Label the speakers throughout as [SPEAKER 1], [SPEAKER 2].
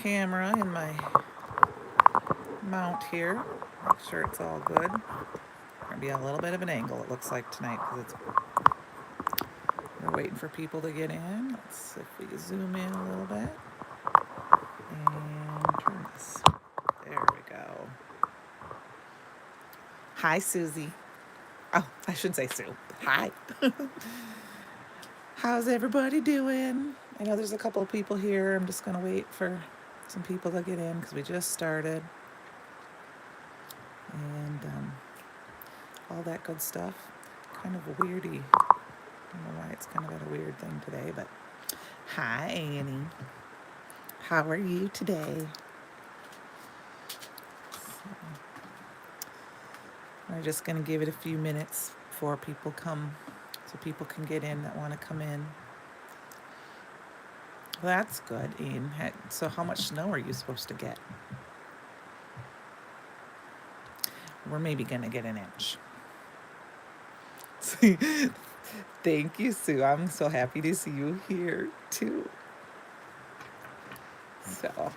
[SPEAKER 1] camera in my mount here. Make sure it's all good. Gonna be a little bit of an angle, it looks like tonight, because we're waiting for people to get in. Let's see if we can zoom in a little bit and turn this. There we go. Hi, Susie. Oh, I should say Sue. Hi. How's everybody doing? I know there's a couple of people here. I'm just gonna wait for some people to get in because we just started. And all that good stuff. Kind of weirdy. I don't know why it's kind of got a weird thing today, but hi, Annie. How are you today? So, we're just going to give it a few minutes before people come, so people can get in that want to come in. Well, that's good, Ian. So how much snow are you supposed to get? We're maybe going to get an inch. Thank you, Sue. I'm so happy to see you here, too. So,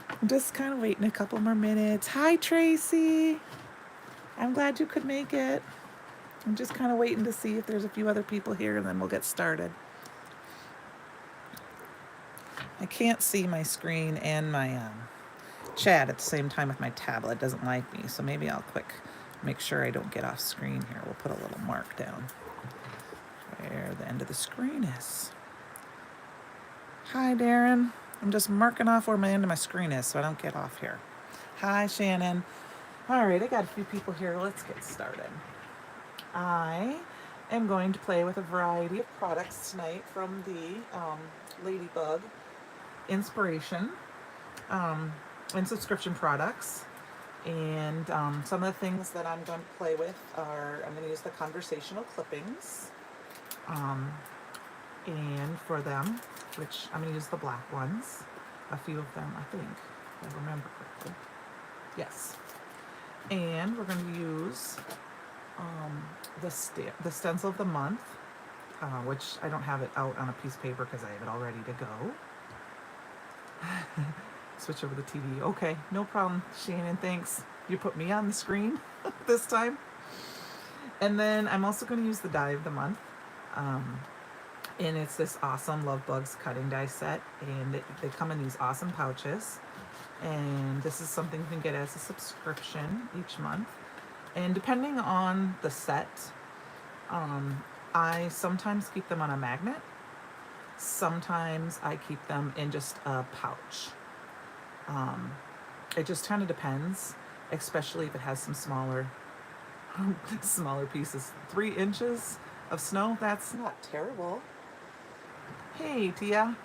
[SPEAKER 1] I'm just kind of waiting a couple more minutes. Hi, Tracy. I'm glad you could make it. I'm just kind of waiting to see if there's a few other people here, and then we'll get started. I can't see my screen and my chat at the same time with my tablet. It doesn't like me, so maybe I'll make sure I don't get off screen here. We'll put a little mark down where the end of the screen is. Hi, Darren. I'm just marking off where my end of my screen is so I don't get off here. Hi, Shannon. All right, I got a few people here. Let's get started. I am going to play with a variety of products tonight from the Ladybug Inspiration and subscription products. And some of the things that I'm going to play with are, I'm going to use the conversational clippings. And for them, which I'm going to use the black ones, a few of them, I think, if I remember correctly. Yes. And we're going to use the stencil of the month, which I don't have it out on a piece of paper because I have it all ready to go. Switch over the TV. Okay, no problem, Shannon, thanks. You put me on the screen this time. And then I'm also going to use the die of the month. And it's this awesome Love Bugs cutting die set. And they come in these awesome pouches. And this is something you can get as a subscription each month. And depending on the set, I sometimes keep them on a magnet. Sometimes I keep them in just a pouch. It just kind of depends, especially if it has some smaller pieces. 3 inches of snow, that's not terrible. Hey, Tia.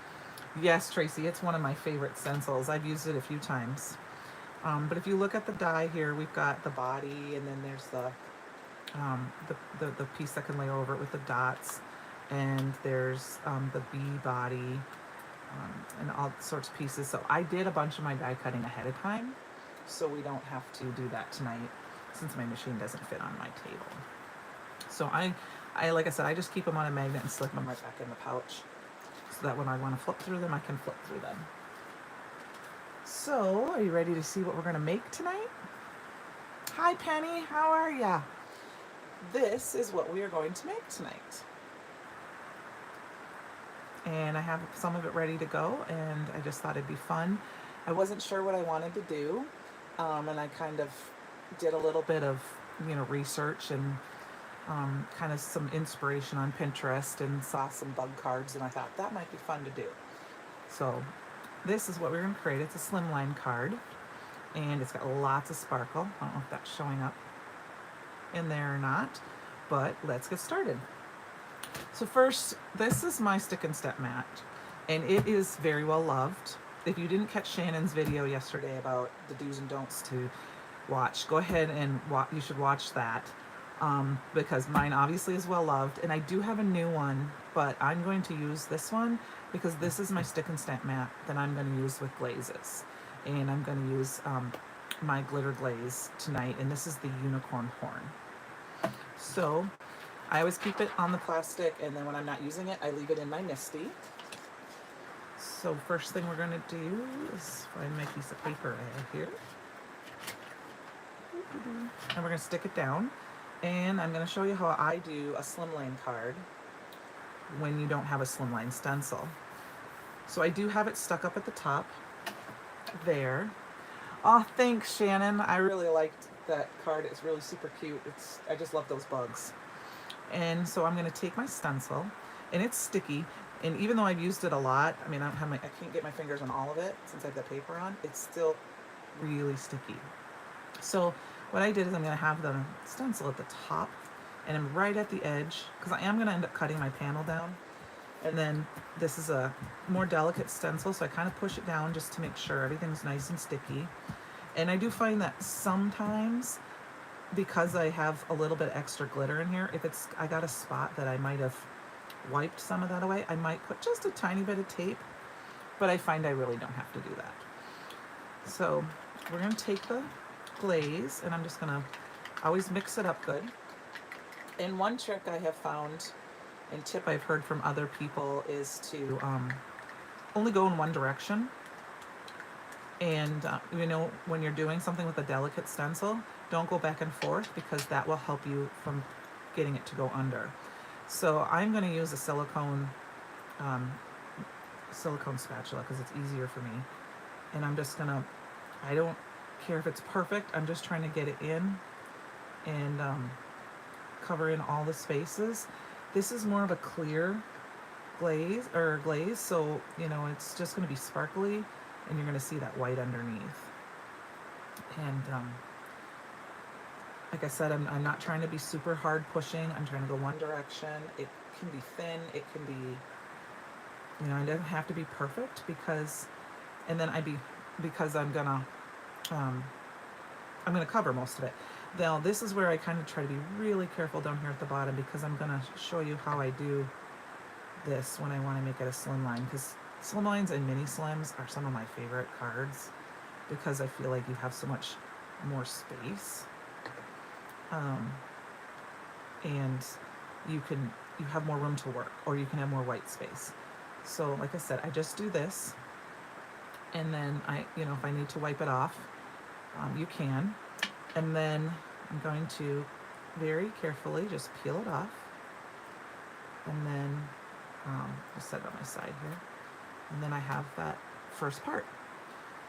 [SPEAKER 1] Yes, Tracy, it's one of my favorite stencils. I've used it a few times. But if you look at the die here, we've got the body, and then there's the piece that can lay over it with the dots, and there's the bee body, and all sorts of pieces. So I did a bunch of my die cutting ahead of time, so we don't have to do that tonight since my machine doesn't fit on my table. So I like I said, I just keep them on a magnet and slip them right back in the pouch, so that when I want to flip through them, I can flip through them. So, are you ready to see what we're going to make tonight? Hi, Penny. How are ya? This is what we are going to make tonight. And I have some of it ready to go, and I just thought it'd be fun. I wasn't sure what I wanted to do, and I kind of did a little bit of, research and kind of some inspiration on Pinterest, and saw some bug cards, and I thought that might be fun to do. So this is what we're going to create. It's a slimline card, and it's got lots of sparkle. I don't know if that's showing up in there or not, but let's get started. So first, this is my stick and step mat, and it is very well loved. If you didn't catch Shannon's video yesterday about the do's and don'ts to watch, go ahead and you should watch that, because mine obviously is well loved, and I do have a new one, but I'm going to use this one because this is my stick and stamp mat that I'm going to use with glazes, and I'm going to use my glitter glaze tonight, and this is the unicorn horn. So I always keep it on the plastic, and then when I'm not using it, I leave it in my Misty. So first thing we're going to do is find my piece of paper I have here. And we're going to stick it down. And I'm going to show you how I do a slimline card when you don't have a slimline stencil. So I do have it stuck up at the top there. Oh, thanks, Shannon. I really liked that card. It's really super cute. I just love those bugs. And so I'm going to take my stencil, and it's sticky. And even though I've used it a lot, I mean, I can't get my fingers on all of it since I have the paper on. It's still really sticky. So what I did is I'm going to have the stencil at the top, and I'm right at the edge, because I am going to end up cutting my panel down. And then this is a more delicate stencil, so I kind of push it down just to make sure everything's nice and sticky. And I do find that sometimes, because I have a little bit extra glitter in here, if I got a spot that I might have wiped some of that away, I might put just a tiny bit of tape, but I find I really don't have to do that. So we're going to take the glaze, and I'm just going to always mix it up good. And one trick I have found, and tip I've heard from other people, is to only go in one direction. And you know, when you're doing something with a delicate stencil, don't go back and forth, because that will help you from getting it to go under. So I'm going to use a silicone spatula because it's easier for me. And I'm just going to, I don't care if it's perfect, I'm just trying to get it in and cover in all the spaces. This is more of a clear glaze, so you know, it's just going to be sparkly, and you're going to see that white underneath. And like I said, I'm not trying to be super hard pushing. I'm trying to go one direction. It can be thin, it can be, you know, it doesn't have to be perfect, because I'm gonna cover most of it. Now this is where I kind of try to be really careful down here at the bottom, because I'm gonna show you how I do this when I want to make it a slim line, because slim lines and mini slims are some of my favorite cards, because I feel like you have so much more space, and you have more room to work, or you can have more white space. So like I said, I just do this, and then if I need to wipe it off, you can. And then I'm going to very carefully just peel it off, and then just set it on my side here, and then I have that first part.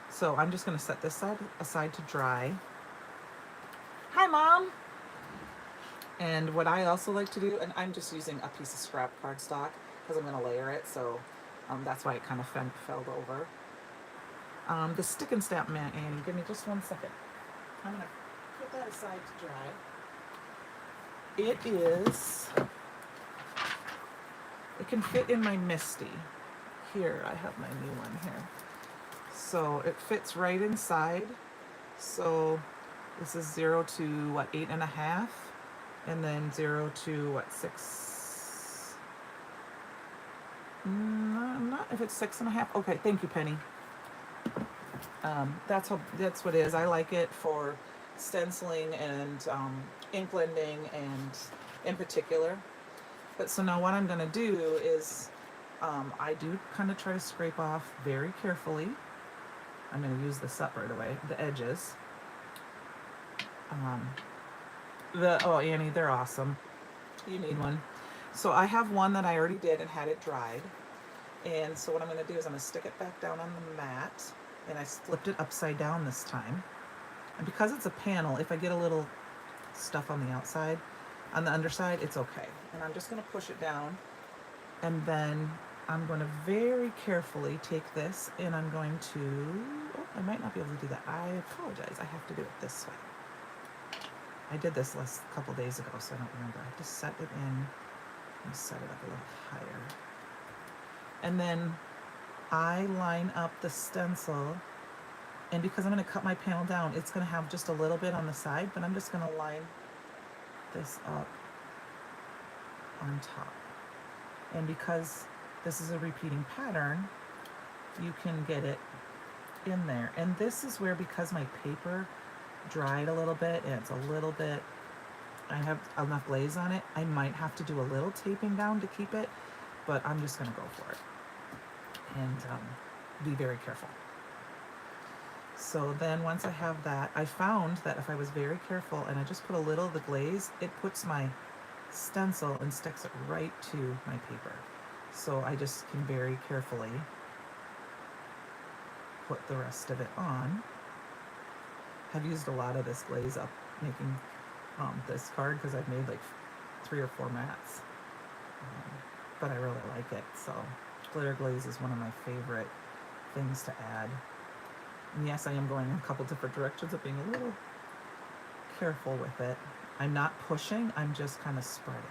[SPEAKER 1] So I'm just going to set this side aside to dry. Hi, Mom! And what I also like to do, and I'm just using a piece of scrap cardstock because I'm going to layer it, so that's why it kind of fell over. The stick and stamp mat, Annie, give me just 1 second. I'm going to put that aside to dry. It can fit in my Misty. Here, I have my new one here. So it fits right inside. So this is 0 to 8.5, and then 0 to 6. I'm not if it's 6.5. Okay, thank you, Penny. That's what it is. I like it for stenciling and ink blending, and in particular. But so now what I'm going to do is I do kind of try to scrape off very carefully. I'm going to use this up right away, the edges. Annie, they're awesome. You need one. So I have one that I already did and had it dried. And so what I'm going to do is I'm going to stick it back down on the mat, and I flipped it upside down this time. And because it's a panel, if I get a little stuff on the outside, on the underside, it's okay. And I'm just going to push it down, and then I'm going to very carefully take this, and I'm going to, I might not be able to do that. I apologize. I have to do it this way. I did this a couple days ago, so I don't remember. I have to set it in and set it up a little higher. And then I line up the stencil, and because I'm going to cut my panel down, it's going to have just a little bit on the side, but I'm just going to line this up on top. And because this is a repeating pattern, you can get it in there. And this is where, because my paper dried a little bit, and it's a little bit, I have enough glaze on it, I might have to do a little taping down to keep it, but I'm just going to go for it. and be very careful. So then once I have that, I found that if I was very careful and I just put a little of the glaze, it puts my stencil and sticks it right to my paper. So I just can very carefully put the rest of it on. I've used a lot of this glaze up making this card because I've made like 3 or 4 mats. But I really like it. So glitter glaze is one of my favorite things to add. And yes, I am going in a couple different directions of being a little careful with it. I'm not pushing, I'm just kind of spreading.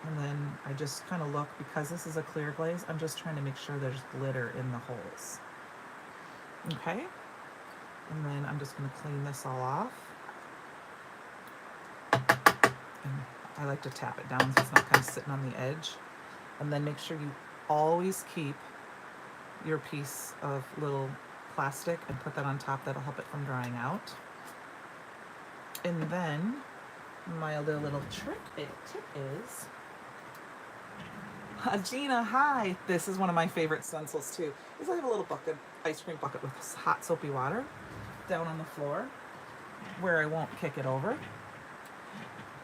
[SPEAKER 1] And then I just kind of look, because this is a clear glaze, I'm just trying to make sure there's glitter in the holes. Okay? And then I'm just going to clean this all off. And I like to tap it down so it's not kind of sitting on the edge. And then make sure you always keep your piece of little plastic and put that on top. That'll help it from drying out. And then my other little tip is, Gina, hi. This is one of my favorite stencils too. Is I have a little bucket, ice cream bucket with hot soapy water down on the floor where I won't kick it over.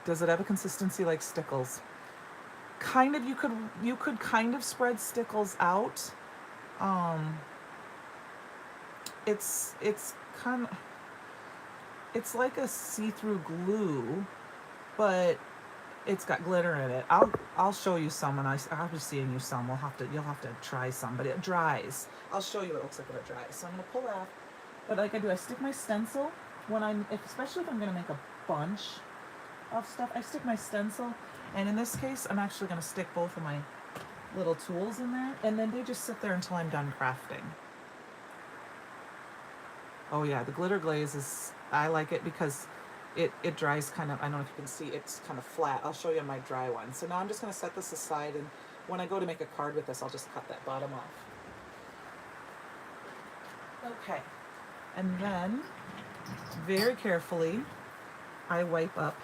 [SPEAKER 1] Does it have a consistency like Stickles? Kind of. You could kind of spread Stickles out. It's kind of, it's like a see-through glue, but it's got glitter in it. I'll show you some, and I'll be seeing you some. You'll have to try some, but it dries. I'll show you what it looks like when it dries. So I'm gonna pull that. But like I do, I stick my stencil when especially if I'm gonna make a bunch of stuff. I stick my stencil, and in this case, I'm actually gonna stick both of my little tools in there, and then they just sit there until I'm done crafting. Oh yeah, the glitter glaze is, I like it because it dries kind of, I don't know if you can see, it's kind of flat. I'll show you my dry one. So now I'm just going to set this aside, and when I go to make a card with this, I'll just cut that bottom off. Okay, and then very carefully I wipe up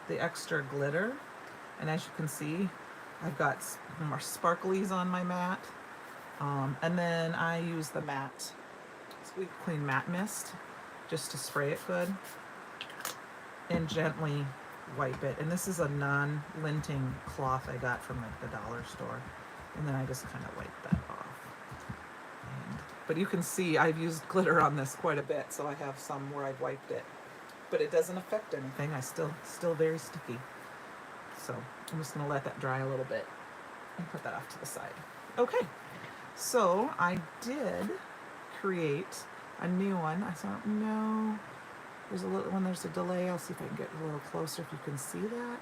[SPEAKER 1] the extra glitter, and as you can see, I've got more sparklies on my mat, and then I use the matte Squeak Clean Matte Mist just to spray it good and gently wipe it. And this is a non-linting cloth I got from like the dollar store, and then I just kind of wipe that off. But you can see I've used glitter on this quite a bit, so I have some where I've wiped it, but it doesn't affect anything. I still very sticky. So I'm just going to let that dry a little bit and put that off to the side. Okay, so I did create a new one. I thought, no, there's a little, when there's a delay, I'll see if I can get a little closer if you can see that.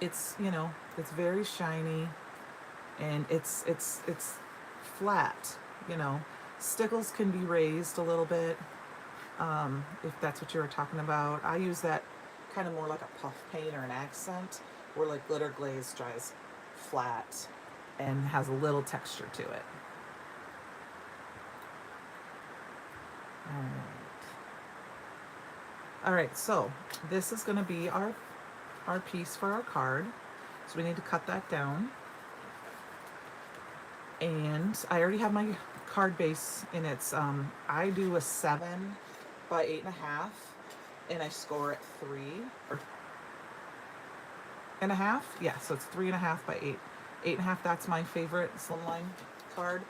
[SPEAKER 1] It's, you know, it's very shiny, and it's flat, you know. Stickles can be raised a little bit, if that's what you were talking about. I use that kind of more like a puff paint or an accent, where like glitter glaze dries flat and has a little texture to it. All right, so this is going to be our piece for our card. So we need to cut that down. And I already have my card base in its, I do a 7 by 8.5, and I score it 3.5. Yeah, so it's 3.5 by 8. 8.5, that's my favorite slimline card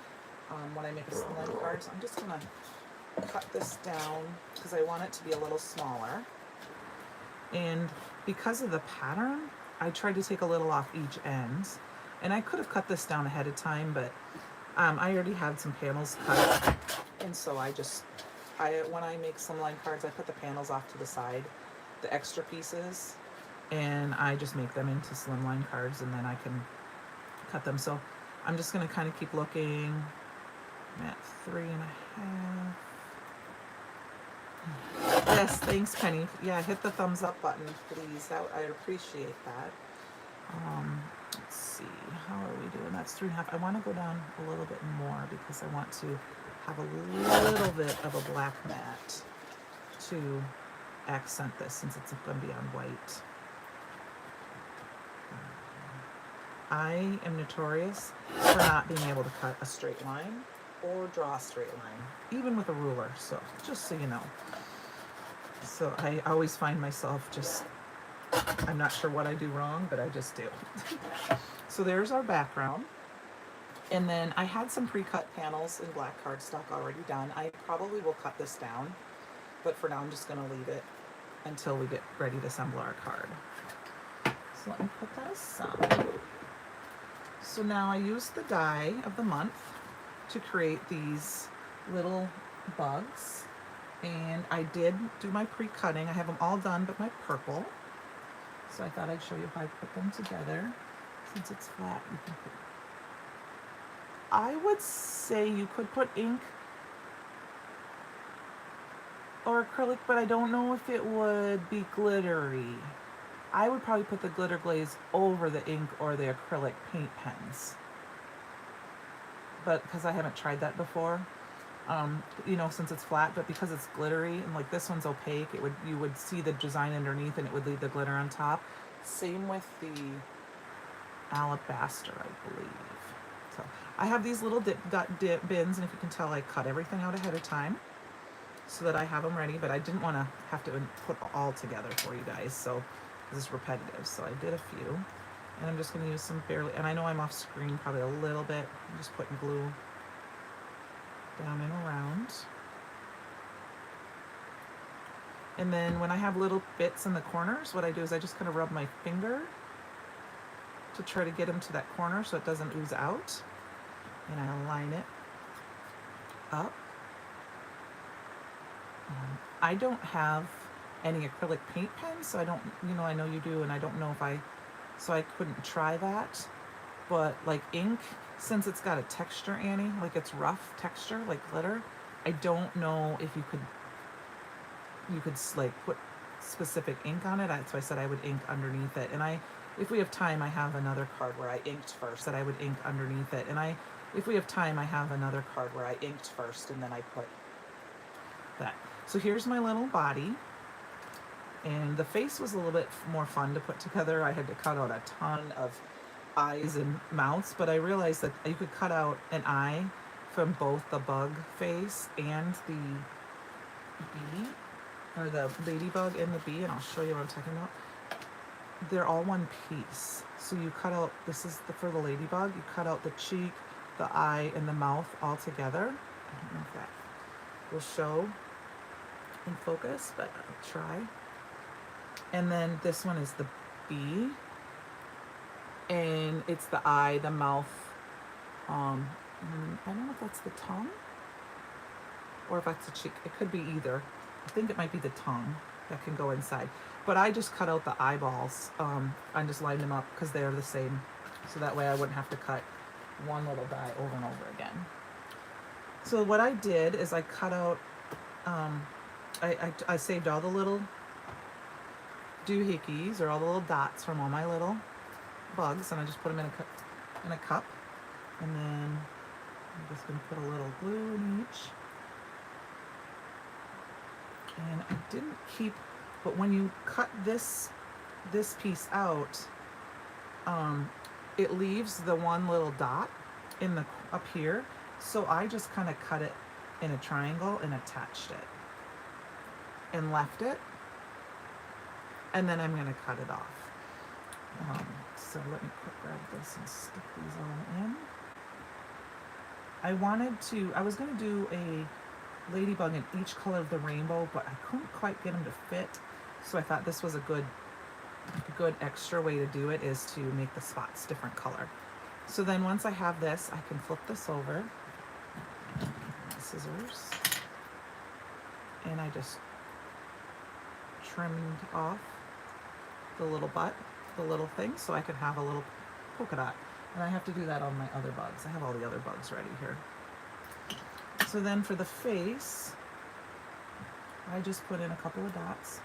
[SPEAKER 1] when I make a slimline card. So I'm just going to cut this down because I want it to be a little smaller. And because of the pattern, I tried to take a little off each end. And I could have cut this down ahead of time, but I already had some panels cut. And so when I make slimline cards, I put the panels off to the side, the extra pieces, and I just make them into slimline cards, and then I can cut them. So I'm just going to kind of keep looking at 3.5. Yes, thanks, Penny. Yeah, hit the thumbs up button, please. I'd appreciate that. Let's see, how are we doing? That's 3.5. I want to go down a little bit more because I want to have a little bit of a black mat to accent this, since it's going to be on white. I am notorious for not being able to cut a straight line or draw a straight line, even with a ruler, so just so you know. So I always find myself just, I'm not sure what I do wrong, but I just do. So there's our background. And then I had some pre-cut panels in black cardstock already done. I probably will cut this down, but for now I'm just gonna leave it until we get ready to assemble our card. So let me put that aside. So now I used the die of the month to create these little bugs. And I did do my pre-cutting. I have them all done but my purple. So I thought I'd show you how I put them together. Since it's flat, you can put, I would say you could put ink or acrylic, but I don't know if it would be glittery. I would probably put the glitter glaze over the ink or the acrylic paint pens. But because I haven't tried that before, you know, since it's flat, but because it's glittery and like this one's opaque, it would, you would see the design underneath and it would leave the glitter on top. Same with the alabaster, I believe. So I have these little dip bins, and if you can tell, I cut everything out ahead of time so that I have them ready, but I didn't want to have to put all together for you guys, so this is repetitive. So I did a few, and I'm just going to use some barely, and I know I'm off screen probably a little bit. I'm just putting glue down and around. And then when I have little bits in the corners, what I do is I just kind of rub my finger to try to get them to that corner so it doesn't ooze out. And I line it up. I don't have any acrylic paint pens, so I don't, you know, I know you do, and I don't know if so I couldn't try that. But like ink, since it's got a texture, Annie, like it's rough texture, like glitter, I don't know if you could like put specific ink on it. So I said I would ink underneath it. And if we have time, I have another card where I inked first, that I would ink underneath it. And if we have time, I have another card where I inked first and then I put that. So here's my little body. And the face was a little bit more fun to put together. I had to cut out a ton of eyes and mouths, but I realized that you could cut out an eye from both the bug face and the bee, or the ladybug and the bee, and I'll show you what I'm talking about. They're all one piece. So you cut out, this is for the ladybug, you cut out the cheek, the eye, and the mouth all together. I don't know if that will show in focus, but I'll try. And then this one is the bee, and it's the eye, the mouth, I don't know if that's the tongue or if that's the cheek. It could be either. I think it might be the tongue that can go inside. But I just cut out the eyeballs. I just lined them up because they're the same. So that way I wouldn't have to cut one little die over and over again. So what I did is I cut out, I saved all the little doohickeys, or all the little dots from all my little bugs, and I just put them in a cup. And then I'm just going to put a little glue in each. And I didn't keep, but when you cut this piece out, it leaves the one little dot in the up here. So I just kind of cut it in a triangle and attached it and left it. And then I'm going to cut it off. So let me grab this and stick these all in. I was going to do a ladybug in each color of the rainbow, but I couldn't quite get them to fit. So I thought this was a good extra way to do it, is to make the spots different color. So then once I have this, I can flip this over. Scissors. And I just trimmed off the little butt, the little thing, so I could have a little polka dot. And I have to do that on my other bugs. I have all the other bugs ready here. So then for the face, I just put in a couple of dots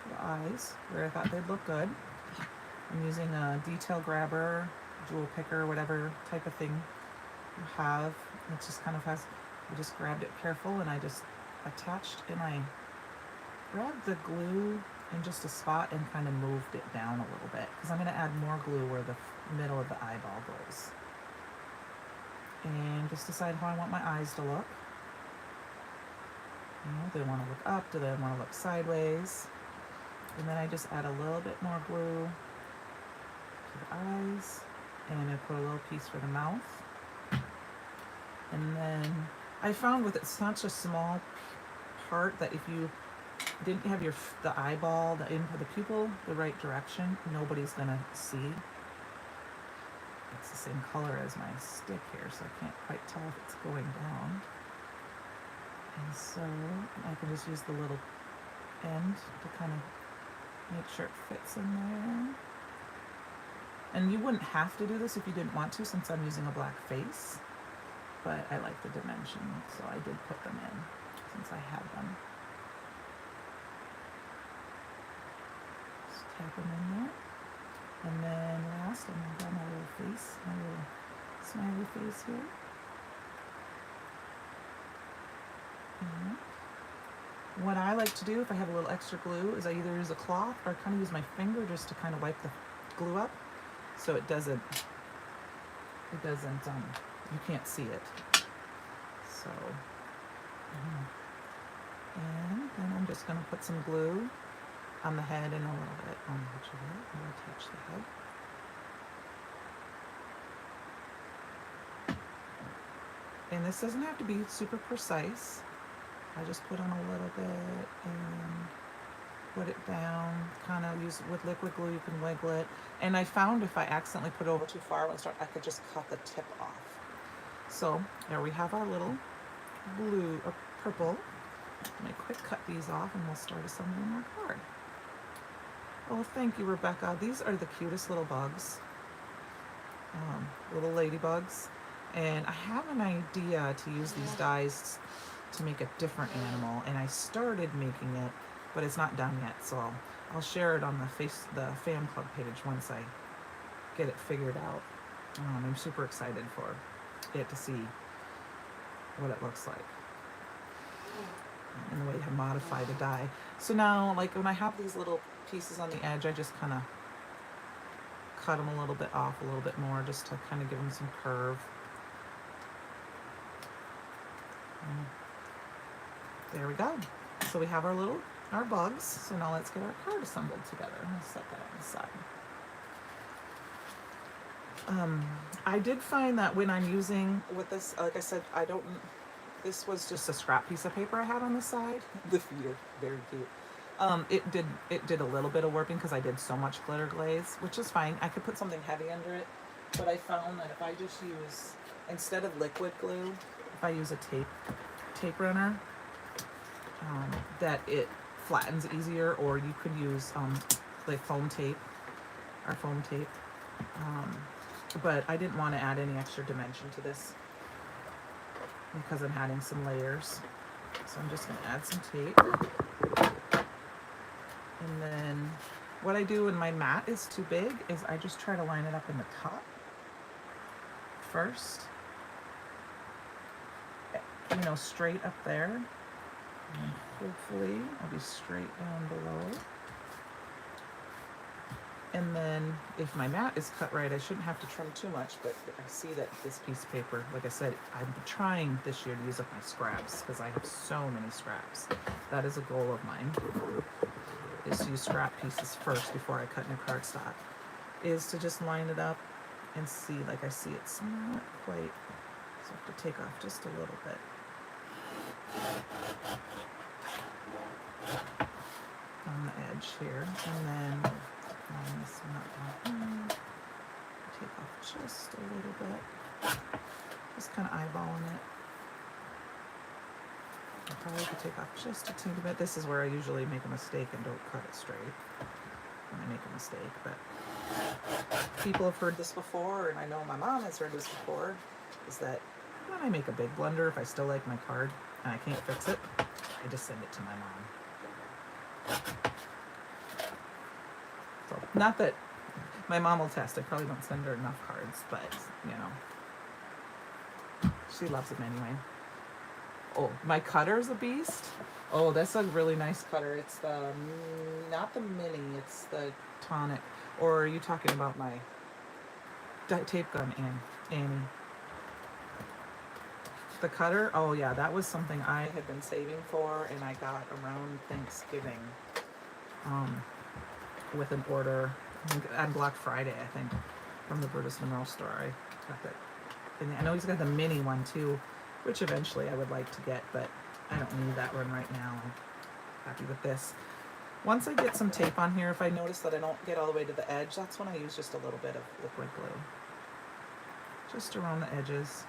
[SPEAKER 1] for the eyes where I thought they'd look good. I'm using a detail grabber, jewel picker, whatever type of thing you have. It just kind of has, I just grabbed it careful and I just attached, and I grabbed the glue in just a spot and kind of moved it down a little bit because I'm going to add more glue where the middle of the eyeball goes. And just decide how I want my eyes to look. You know, do they want to look up? Do they want to look sideways? And then I just add a little bit more glue to the eyes, and I put a little piece for the mouth. And then I found with it's such a small part that if you didn't have the eyeball, the input, the pupil, the right direction, nobody's gonna see. It's the same color as my stick here, so I can't quite tell if it's going down. And so I can just use the little end to kind of make sure it fits in there. And you wouldn't have to do this if you didn't want to, since I'm using a black face. But I like the dimension, so I did put them in since I have them. Just tap them in there. And then last, I'm going to draw my little face, my little smiley face here. And what I like to do if I have a little extra glue is I either use a cloth or I kind of use my finger just to kind of wipe the glue up so it doesn't, you can't see it. So, and then I'm just going to put some glue on the head and a little bit on the edge of it. I'm going to touch the head. And this doesn't have to be super precise. I just put on a little bit and put it down. Kind of use with liquid glue, you can wiggle it. And I found if I accidentally put it over too far when I start, I could just cut the tip off. So there we have our little blue or purple. Let me quick cut these off and we'll start assembling our card. Oh, thank you, Rebecca. These are the cutest little bugs, little ladybugs. And I have an idea to use these dies to make a different animal, and I started making it, but it's not done yet. So I'll share it on the fan club page once I get it figured out. I'm super excited for it to see what it looks like and the way to modify the die. So now, like when I have these little pieces on the edge, I just kind of cut them a little bit off, a little bit more, just to kind of give them some curve. There we go. So we have our bugs. So now let's get our card assembled together. Let's set that on the side. I did find that when I'm using with this, like I said, this was just a scrap piece of paper I had on the side. The feet are very cute. It did a little bit of warping because I did so much glitter glaze, which is fine. I could put something heavy under it, but I found that if I just use, instead of liquid glue, if I use a tape runner, that it flattens easier, or you could use like foam tape. But I didn't want to add any extra dimension to this because I'm adding some layers. So I'm just going to add some tape. And then what I do when my mat is too big is I just try to line it up in the top first. You know, straight up there. And hopefully I'll be straight down below. And then if my mat is cut right, I shouldn't have to trim too much, but I see that this piece of paper, like I said, I'm trying this year to use up my scraps because I have so many scraps. That is a goal of mine, is to use scrap pieces first before I cut new cardstock, is to just line it up and see, like I see it's not quite, so I have to take off just a little bit. On the edge here, and then line this one up down here. Take off just a little bit, just kind of eyeballing it. I probably could take off just a teeny bit. This is where I usually make a mistake and don't cut it straight when I make a mistake, but people have heard this before, and I know my mom has heard this before, is that when I make a big blunder, if I still like my card and I can't fix it, I just send it to my mom. So, not that my mom will test. I probably don't send her enough cards, but, you know, she loves them anyway. Oh, my cutter's a beast. Oh, that's a really nice cutter. It's the, not the mini, it's the tonic. Or are you talking about my tape gun, Annie? The cutter, oh yeah, that was something I had been saving for, and I got around Thanksgiving with an order, I think, on Black Friday, I think, from the Brutus Monroe Store. I got that. And I know he's got the mini one too, which eventually I would like to get, but I don't need that one right now. I'm happy with this. Once I get some tape on here, if I notice that I don't get all the way to the edge, that's when I use just a little bit of liquid glue. Just around the edges.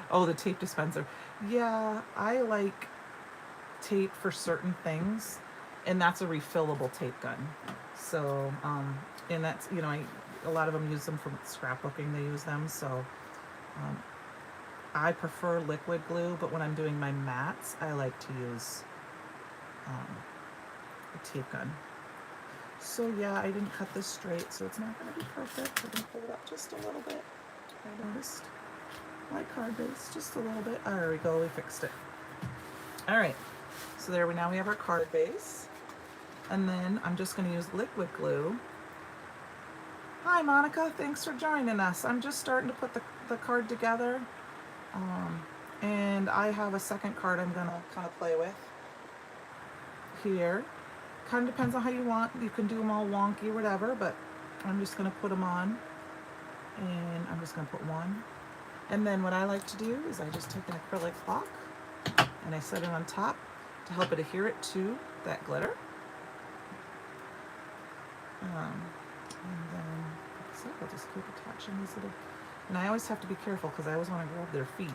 [SPEAKER 1] Oh, the tape dispenser. Yeah, I like tape for certain things, and that's a refillable tape gun. So, and that's, you know, a lot of them use them for scrapbooking, they use them. So, I prefer liquid glue, but when I'm doing my mats, I like to use a tape gun. So yeah, I didn't cut this straight, so it's not going to be perfect. I'm going to pull it up just a little bit. I noticed my card base just a little bit. Oh, there we go, we fixed it. All right, so there now we have our card base. And then I'm just going to use liquid glue. Hi Monica, thanks for joining us. I'm just starting to put the card together. And I have a second card I'm going to kind of play with here. Kind of depends on how you want. You can do them all wonky or whatever, but I'm just going to put them on. And I'm just going to put one. And then what I like to do is I just take an acrylic block and I set it on top to help it adhere it to that glitter. And then, like I said, I'll just keep attaching these little, and I always have to be careful because I always want to grab their feet.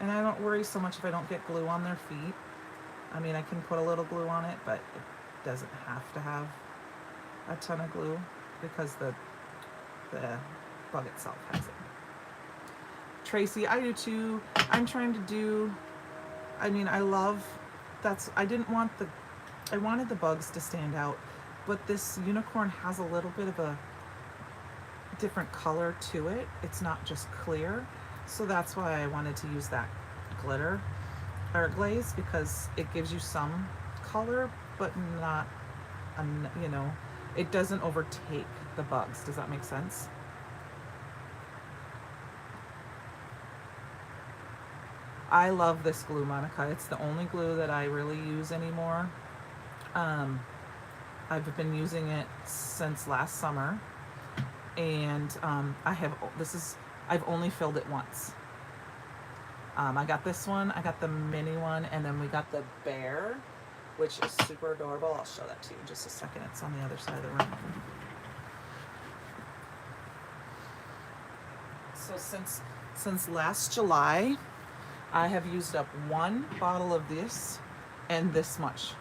[SPEAKER 1] And I don't worry so much if I don't get glue on their feet. I mean, I can put a little glue on it, but it doesn't have to have a ton of glue because the bug itself has it. Tracy, I do too. I'm trying to do, I mean, I love, I wanted the bugs to stand out, but this unicorn has a little bit of a different color to it. It's not just clear. So that's why I wanted to use that glitter or glaze, because it gives you some color, but not, you know, it doesn't overtake the bugs. Does that make sense? I love this glue, Monica. It's the only glue that I really use anymore. I've been using it since last summer, and I've only filled it once. I got this one, I got the mini one, and then we got the bear, which is super adorable. I'll show that to you in just a second. It's on the other side of the room. So since last July, I have used up one bottle of this and this much,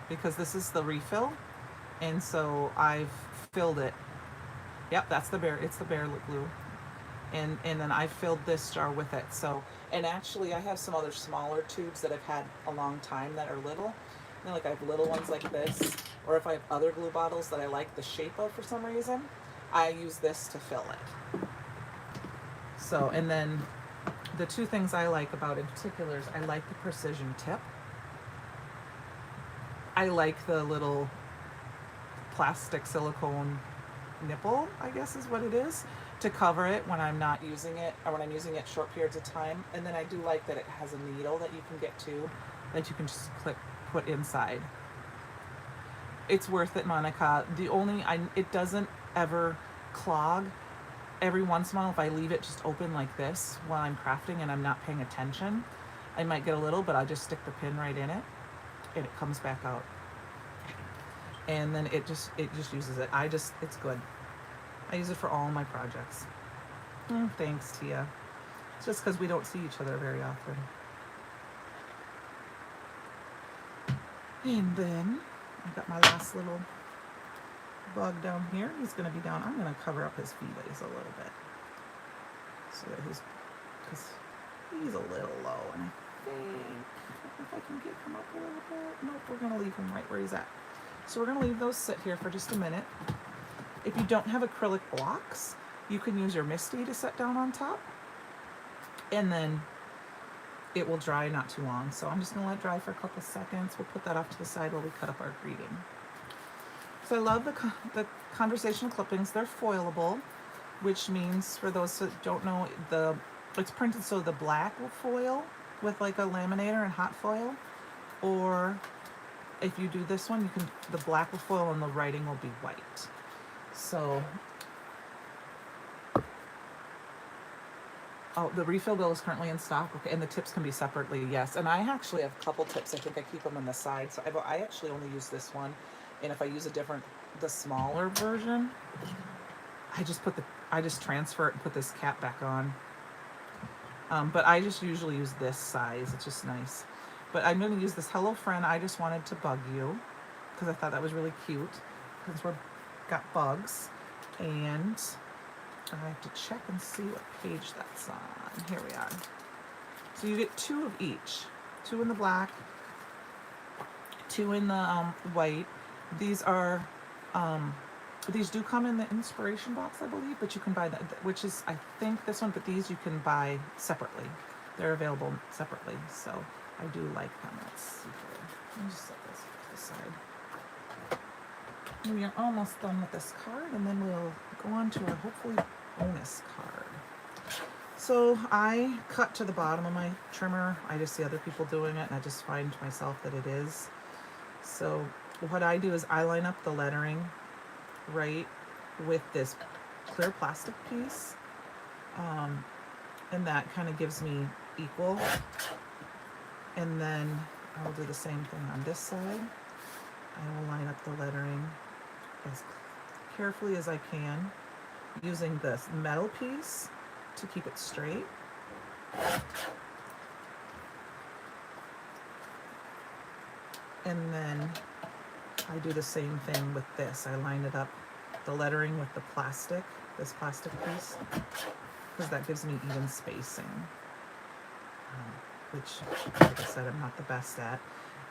[SPEAKER 1] because this is the refill, and so I've filled it. Yep, that's the bear. It's the bear glue. And then I filled this jar with it. So, and actually I have some other smaller tubes that I've had a long time that are little. You know, like I have little ones like this, or if I have other glue bottles that I like the shape of for some reason, I use this to fill it. So, and then the two things I like about it in particular is I like the precision tip. I like the little plastic silicone nipple, I guess is what it is, to cover it when I'm not using it, or when I'm using it short periods of time. And then I do like that it has a needle that you can get to, that you can just put inside. It's worth it, Monica. It doesn't ever clog. Every once in a while, if I leave it just open like this while I'm crafting and I'm not paying attention, I might get a little, but I'll just stick the pin right in it and it comes back out. And then it just uses it. It's good. I use it for all my projects. Thanks, Tia. It's just because we don't see each other very often. And then I got my last little bug down here. He's going to be down. I'm going to cover up his feeties a little bit, so that because he's a little low, and I think if I can get him up a little bit. Nope, we're going to leave him right where he's at. So we're going to leave those sit here for just a minute. If you don't have acrylic blocks, You can use your Misty to set down on top, and then it will dry not too long. So I'm just gonna let it dry for a couple seconds. We'll put that off to the side while we cut up our greeting. So I love the conversational clippings. They're foilable, which means, for those that don't know, it's printed so the black will foil with like a laminator and hot foil, or if you do this one, the black will foil and the writing will be white. So, oh, the refill bill is currently in stock. Okay, and the tips can be separately, yes. And I actually have a couple tips. I think I keep them on the side. So I actually only use this one. And if I use the smaller version, I just transfer it and put this cap back on. But I just usually use this size. It's just nice. But I'm going to use this Hello Friend, I Just Wanted to Bug You, because I thought that was really cute, because we've got bugs. And I have to check and see what page that's on. Here we are. So you get 2 of each. 2 in the black, 2 in the white. These are, these do come in the inspiration box, I believe, but you can buy that, which is, I think, this one, but these you can buy separately. They're available separately, so I do like them. Let's see here. Let me just set this to the side. We are almost done with this card, and then we'll go on to our hopefully bonus card. So I cut to the bottom of my trimmer. I just see other people doing it, and I just find myself that it is. So what I do is I line up the lettering right with this clear plastic piece, and that kind of gives me equal. And then I'll do the same thing on this side. I will line up the lettering as carefully as I can, using this metal piece to keep it straight. And then I do the same thing with this. I line it up, the lettering with the plastic, this plastic piece, because that gives me even spacing, which, like I said, I'm not the best at.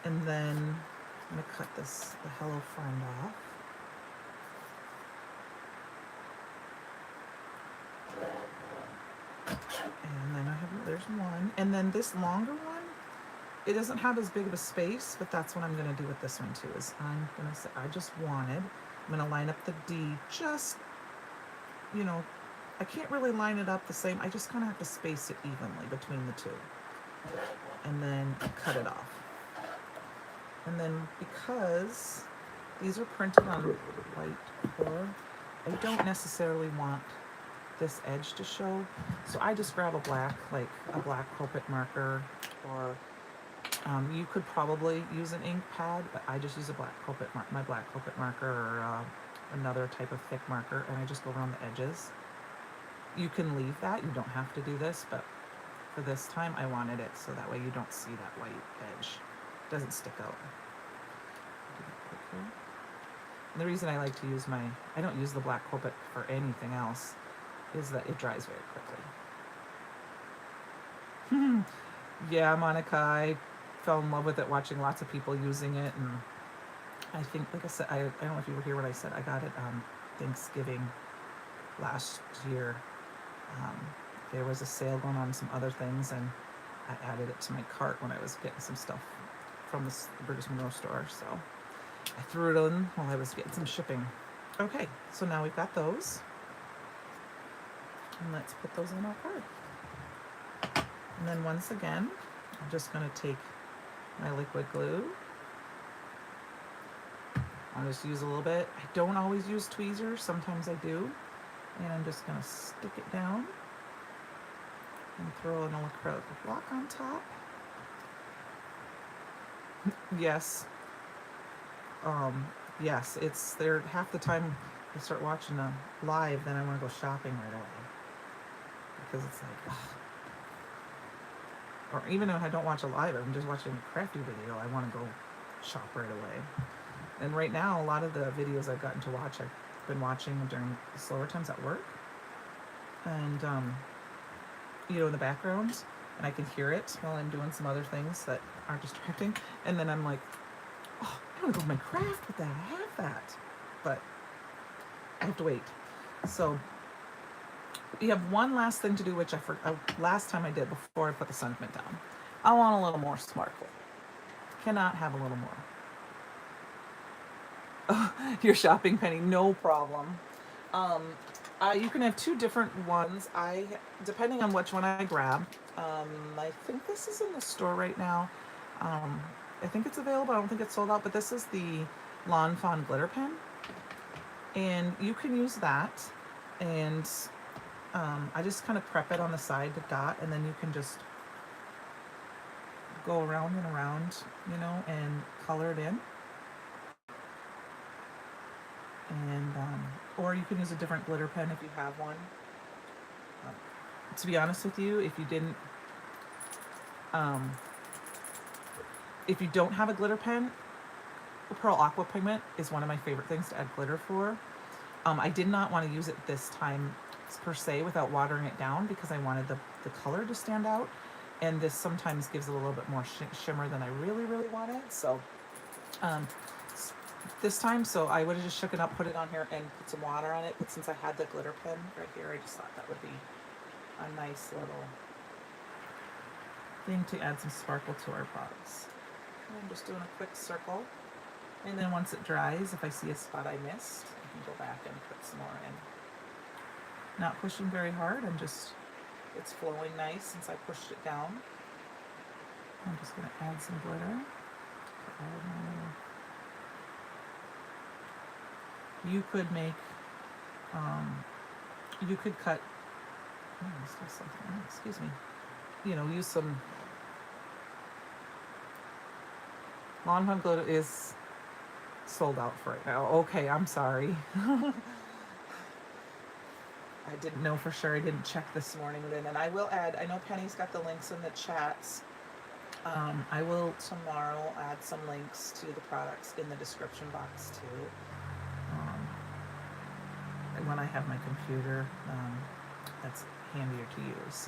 [SPEAKER 1] And then I'm going to cut the Hello Friend off. And then there's one. And then this longer one, it doesn't have as big of a space, but that's what I'm going to do with this one too, is I'm going to say, I'm going to line up the D just, I can't really line it up the same. I just kind of have to space it evenly between the two. And then cut it off. And then because these are printed on white core, I don't necessarily want this edge to show. So I just grab a black Copic marker, or you could probably use an ink pad, but I just use my black Copic marker, or another type of thick marker, and I just go around the edges. You can leave that, you don't have to do this, but for this time I wanted it so that way you don't see that white edge. It doesn't stick out. Do that quick here. And the reason I like to use I don't use the black Copic for anything else, is that it dries very quickly. Yeah, Monica, I fell in love with it watching lots of people using it, and I think, like I said, I don't know if you were here when I said I got it Thanksgiving last year. There was a sale going on some other things, and I added it to my cart when I was getting some stuff from the Brutus Monroe Store, so I threw it in while I was getting some shipping. Okay, so now we've got those, and let's put those in our card. And then once again, I'm just going to take my liquid glue. I'll just use a little bit. I don't always use tweezers, sometimes I do. And I'm just going to stick it down and throw an acrylic block on top. Yes. Yes, it's there. Half the time I start watching a live, then I want to go shopping right away. Because it's like, ugh. Or even if I don't watch a live, I'm just watching a crafty video, I want to go shop right away. And right now, a lot of the videos I've gotten to watch, I've been watching during the slower times at work. And, in the background, and I can hear it while I'm doing some other things that are distracting. And then I'm like, oh, I want to go to my craft with that. I have that. But I have to wait. So You have one last thing to do, which I forgot last time I did before I put the sentiment down. I want a little more sparkle. Cannot have a little more. Oh, you're shopping, Penny. No problem. Um, you can have two different ones. Depending on which one I grab. I think this is in the store right now. Um, I think it's available. I don't think it's sold out, but this is the Lawn Fawn glitter pen, and you can use that. And I just kind of prep it on the side to dot, and then you can just go around and around, you know, and color it in. And or you can use a different glitter pen if you have one. To be honest with you, um, if you don't have a glitter pen, Pearl Aqua Pigment is one of my favorite things to add glitter for. I did not want to use it this time per se without watering it down because I wanted the color to stand out. And this sometimes gives it a little bit more shimmer than I really, really wanted. So this time, so I would have just shook it up, put it on here, and put some water on it. But since I had the glitter pen right here, I just thought that would be a nice little thing to add some sparkle to our products. And I'm just doing a quick circle. And then once it dries, if I see a spot I missed, I can go back and put some more in. Not pushing very hard, it's flowing nice since I pushed it down. I'm just going to add some glitter. You could make, you could cut, excuse me, you know, use some, Lawn Fawn glitter is sold out for right now. Okay, I'm sorry. I didn't know for sure. I didn't check this morning, and I will add, I know Penny's got the links in the chats. I will tomorrow add some links to the products in the description box too. When I have my computer, that's handier to use.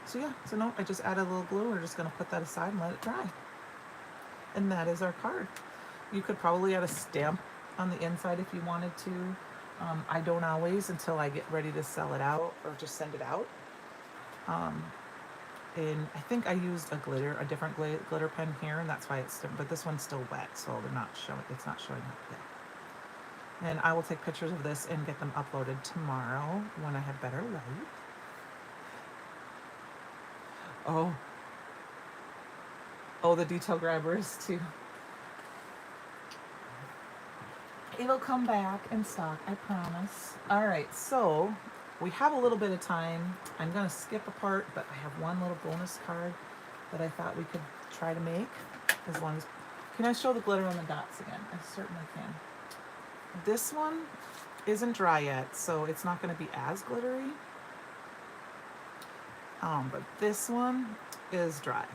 [SPEAKER 1] So yeah, so no, I just added a little glue. We're just gonna put that aside and let it dry. And that is our card. You could probably add a stamp on the inside if you wanted to. I don't always until I get ready to sell it out or just send it out. And I think I used a different glitter pen here, and that's why but this one's still wet, so it's not showing up yet. And I will take pictures of this and get them uploaded tomorrow when I have better light. Oh, the detail grabbers too. It'll come back in stock, I promise. All right, so we have a little bit of time. I'm gonna skip a part, but I have one little bonus card that I thought we could try to make. As long as, can I show the glitter on the dots again? I certainly can. This one isn't dry yet, so it's not gonna be as glittery. But this one is dry.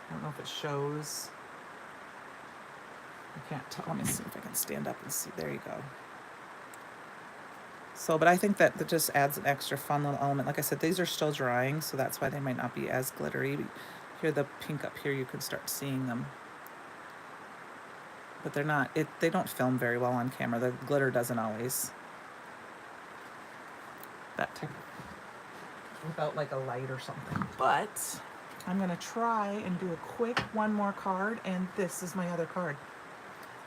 [SPEAKER 1] I don't know if it shows. I can't tell. Let me see if I can stand up and see. There you go. So, but I think that just adds an extra fun little element. Like I said, these are still drying, so that's why they might not be as glittery. Here, the pink up here, you can start seeing them. But they're not, they don't film very well on camera. The glitter doesn't always. That type without like a light or something. But I'm gonna try and do a quick one more card, and this is my other card.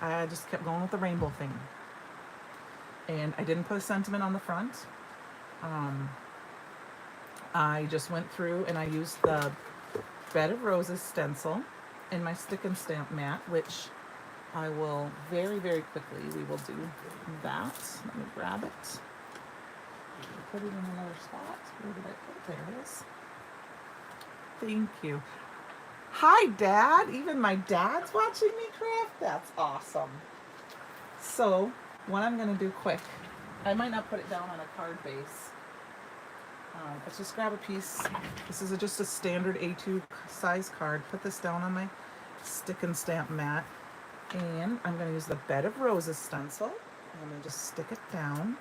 [SPEAKER 1] I just kept going with the rainbow thing. And I didn't put a sentiment on the front. I just went through and I used the Bed of Roses stencil in my stick and stamp mat, which I will very, very quickly, we will do that. Let me grab it. Put it in another spot. Where did I put it? There it is. Thank you. Hi, Dad. Even my dad's watching me craft. That's awesome. So, what I'm going to do quick, I might not put it down on a card base. Let's just grab a piece. This is just a standard A2 size card. Put this down on my stick and stamp mat. And I'm going to use the Bed of Roses stencil. I'm going to just stick it down.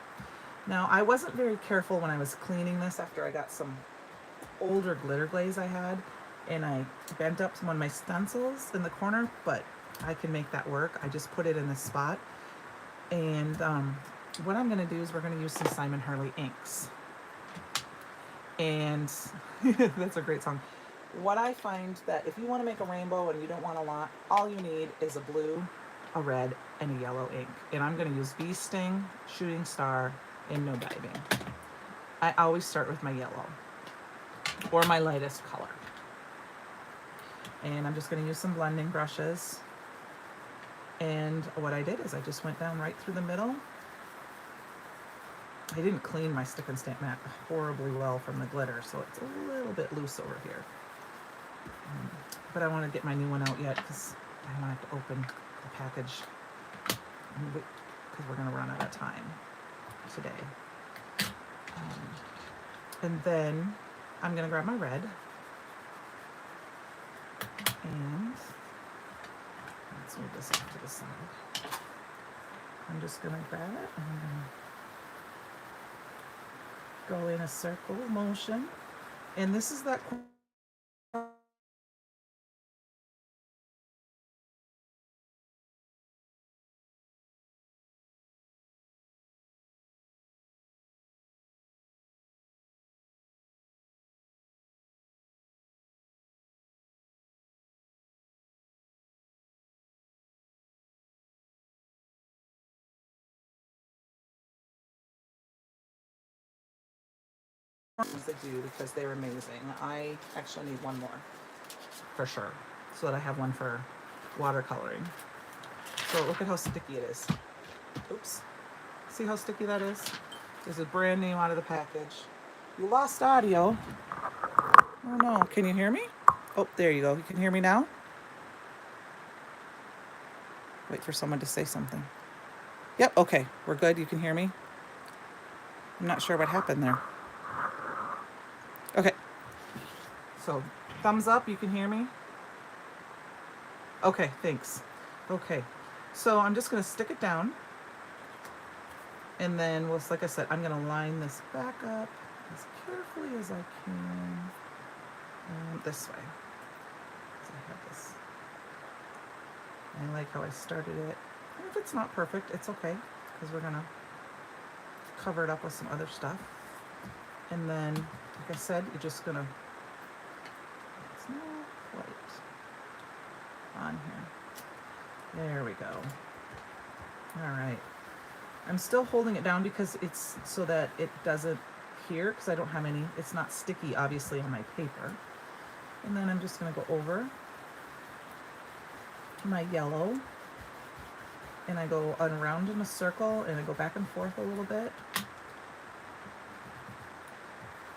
[SPEAKER 1] Now, I wasn't very careful when I was cleaning this after I got some older glitter glaze I had. And I bent up one of my stencils in the corner, but I can make that work. I just put it in this spot. And what I'm going to do is we're going to use some Simon Hurley inks. And that's a great song. What I find that if you want to make a rainbow and you don't want a lot, all you need is a blue, a red, and a yellow ink. And I'm going to use Bee Sting, Shooting Star, and No Diving. I always start with my yellow or my lightest color. And I'm just going to use some blending brushes. And what I did is I just went down right through the middle. I didn't clean my stick and stamp mat horribly well from the glitter, so it's a little bit loose over here. But I want to get my new one out yet because I don't have to open the package because we're going to run out of time today. And then I'm going to grab my red and let's move this off to the side. I'm just going to grab it and I'm going to go in a circle motion. And this is that ones that do because they're amazing. I actually need one more for sure so that I have one for watercoloring. So look at how sticky it is. Oops. See how sticky that is? This is brand new out of the package. You lost audio. Oh no, can you hear me? Oh, there you go. You can hear me now? Wait for someone to say something. Yep, okay, we're good. You can hear me? I'm not sure what happened there. Okay, so thumbs up, you can hear me? Okay, thanks. Okay, so I'm just gonna stick it down. And then, well, like I said, I'm gonna line this back up as carefully as I can. This way. So I have this. I like how I started it. And if it's not perfect, it's okay, because we're gonna cover it up with some other stuff. And then, like I said, you're just gonna, it's not quite on here. There we go. All right. I'm still holding it down because it's so that it doesn't here, because I don't have any, it's not sticky obviously on my paper. And then I'm just gonna go over my yellow and I go around in a circle and I go back and forth a little bit.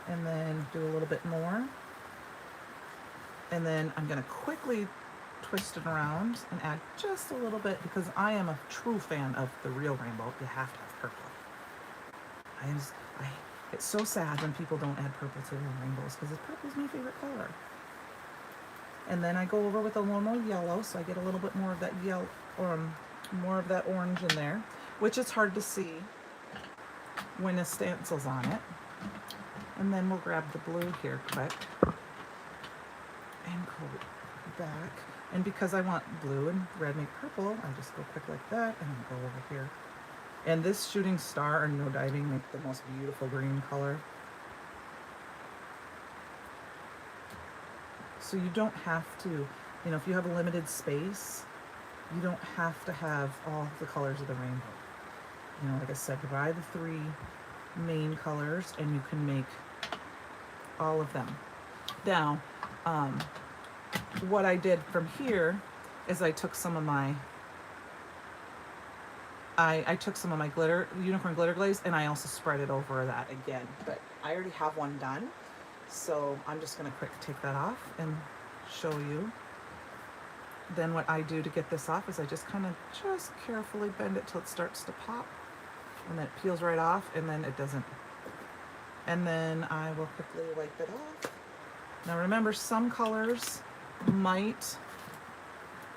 [SPEAKER 1] And then do a little bit more. And then I'm gonna quickly twist it around and add just a little bit because I am a true fan of the real rainbow. You have to have purple. It's so sad when people don't add purple to real rainbows because purple is my favorite color. And then I go over with a little more yellow, so I get a little bit more of that yellow, more of that orange in there, which is hard to see when a stencil's on it. And then we'll grab the blue here quick and go back. And because I want blue and red make purple, I just go quick like that and then go over here. And this Shooting Star and No Diving make the most beautiful green color. So you don't have to, you know, if you have a limited space, you don't have to have all the colors of the rainbow. You know, like I said, buy the 3 main colors and you can make all of them. Now, what I did from here is I took some of my glitter, unicorn glitter glaze, and I also spread it over that again. But I already have one done, so I'm just gonna quick take that off and show you. Then what I do to get this off is I just kind of just carefully bend it till it starts to pop, and then it peels right off, and then it doesn't. And then I will quickly wipe it off. Now remember, some colors might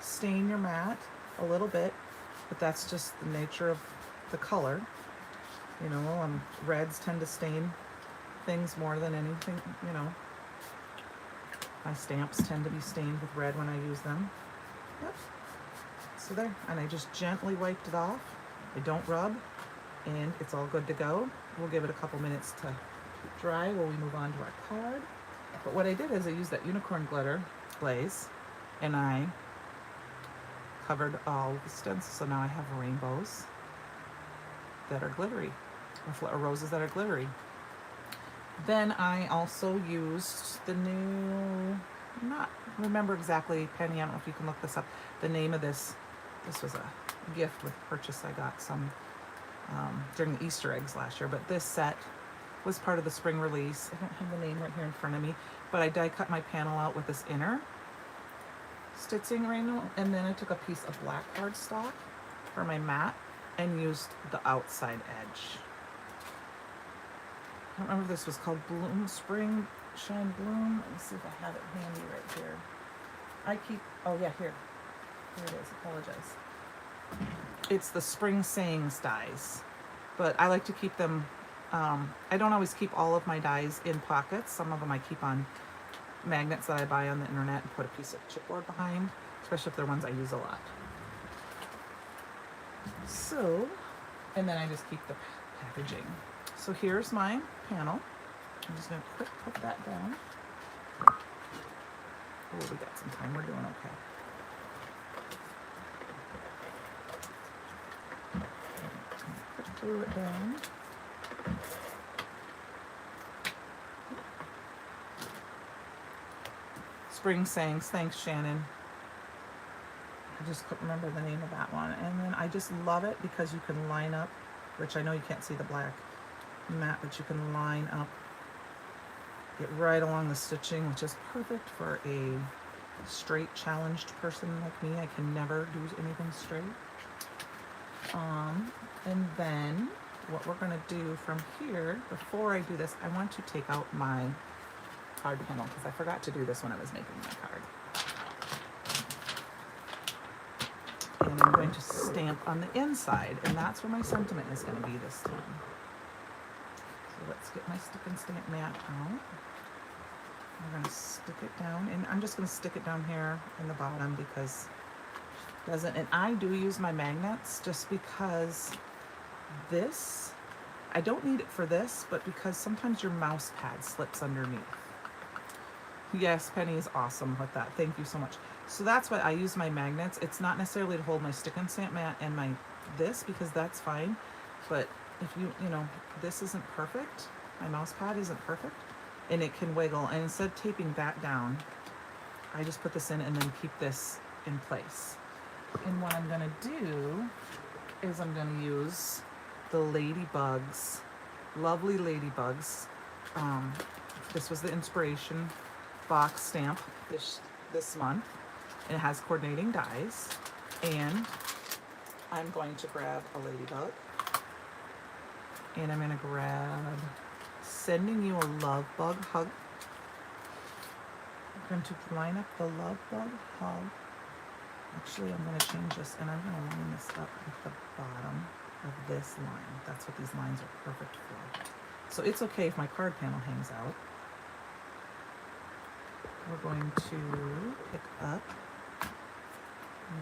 [SPEAKER 1] stain your mat a little bit, but that's just the nature of the color. You know, reds tend to stain things more than anything, you know. My stamps tend to be stained with red when I use them. Yep. So there, and I just gently wiped it off. I don't rub, and it's all good to go. We'll give it a couple minutes to dry while we move on to our card. But what I did is I used that unicorn glitter glaze, and I covered all the stencils, so now I have rainbows that are glittery, or roses that are glittery. Then I also used the new, not remember exactly, Penny, I don't know if you can look this up, the name of this. This was a gift with purchase. I got some during the Easter eggs last year, but this set was part of the spring release. I don't have the name right here in front of me, but I die cut my panel out with this inner stitching rainbow, and then I took a piece of black cardstock for my mat and used the outside edge. I don't remember if this was called Bloom Spring Shine Bloom. Let me see if I have it handy right here. I keep, oh yeah, here it is, apologize. It's the Spring Sayings dies, but I like to keep them, I don't always keep all of my dies in pockets. Some of them I keep on magnets that I buy on the internet and put a piece of chipboard behind, especially if they're ones I use a lot. So, and then I just keep the packaging. So here's my panel. I'm just going to quick put that down. Oh, we got some time. We're doing okay. Quick glue it down. Spring Sayings. Thanks, Shannon. I just couldn't remember the name of that one. And then I just love it because you can line up, which I know you can't see the black mat, but you can line up, get right along the stitching, which is perfect for a straight challenged person like me. I can never do anything straight. And then what we're going to do from here, before I do this, I want to take out my card panel because I forgot to do this when I was making my card. And I'm going to stamp on the inside, and that's where my sentiment is going to be this time. So let's get my stick and stamp mat out. I'm going to stick it down, and I'm just going to stick it down here in the bottom because it doesn't, and I do use my magnets just because this, I don't need it for this, but because sometimes your mouse pad slips underneath. Yes, Penny is awesome with that. Thank you so much. So that's why I use my magnets. It's not necessarily to hold my stick and stamp mat and my this, because that's fine. But if you know, this isn't perfect, my mouse pad isn't perfect, and it can wiggle. And instead of taping that down, I just put this in and then keep this in place. And what I'm gonna do is I'm gonna use the Ladybugs, lovely Ladybugs. This was the inspiration box stamp this month, and it has coordinating dies. And I'm going to grab a ladybug, and I'm going to grab Sending You a Love Bug Hug. I'm going to line up the Love Bug Hug. Actually, I'm going to change this, and I'm going to line this up with the bottom of this line. That's what these lines are perfect for. So it's okay if my card panel hangs out. We're going to pick up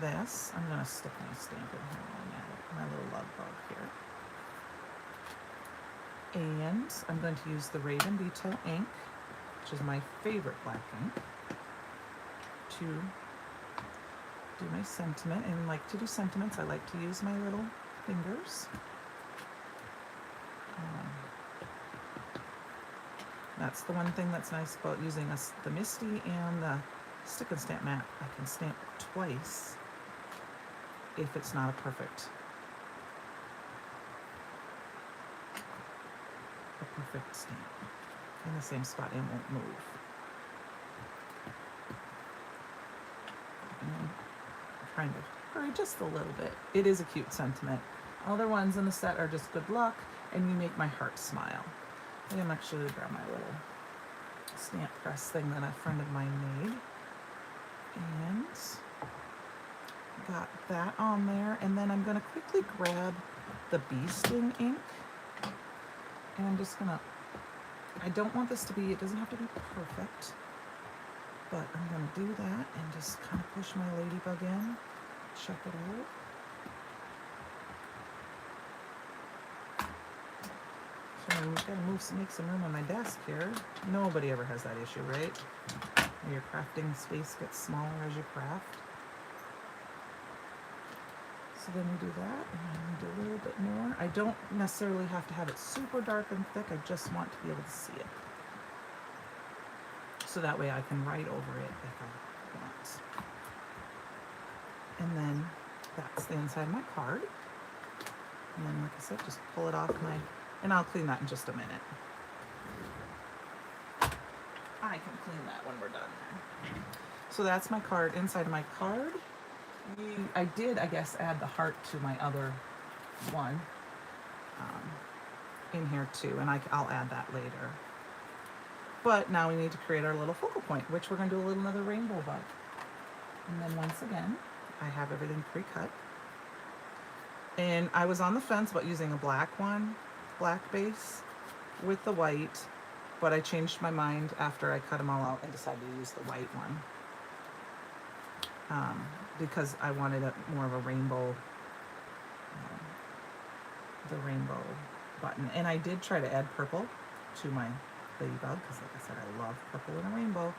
[SPEAKER 1] this. I'm going to stick my stamp in here while I'm at it, my little love bug here. And I'm going to use the Raven Detail ink, which is my favorite black ink, to do my sentiment. And like to do sentiments, I like to use my little fingers. That's the one thing that's nice about using the Misty and the stick and stamp mat. I can stamp twice if it's not a perfect stamp in the same spot and won't move. And I'm trying to hurry just a little bit. It is a cute sentiment. Other ones in the set are just good luck and you make my heart smile. I'm actually going to grab my little stamp press thing that a friend of mine made. And got that on there. And then I'm going to quickly grab the bee sting ink. And I'm just going to, I don't want this to be, it doesn't have to be perfect. But I'm going to do that and just kind of push my ladybug in. Check it out. make some room on my desk here. Nobody ever has that issue, right? Your crafting space gets smaller as you craft. So then we do that, and then we do a little bit more. I don't necessarily have to have it super dark and thick. I just want to be able to see it. So that way I can write over it if I want. And then that's the inside of my card. And then, like I said, just pull it off and I'll clean that in just a minute. I can clean that when we're done there. So that's my card. Inside of my card, I did, I guess, add the heart to my other one in here too, and I'll add that later. But now we need to create our little focal point, which we're going to do another rainbow bug. And then once again, I have everything pre-cut. And I was on the fence about using a black base with the white, but I changed my mind after I cut them all out and decided to use the white one. Because I wanted more of a rainbow, the rainbow button. And I did try to add purple to my ladybug, because like I said, I love purple in a rainbow,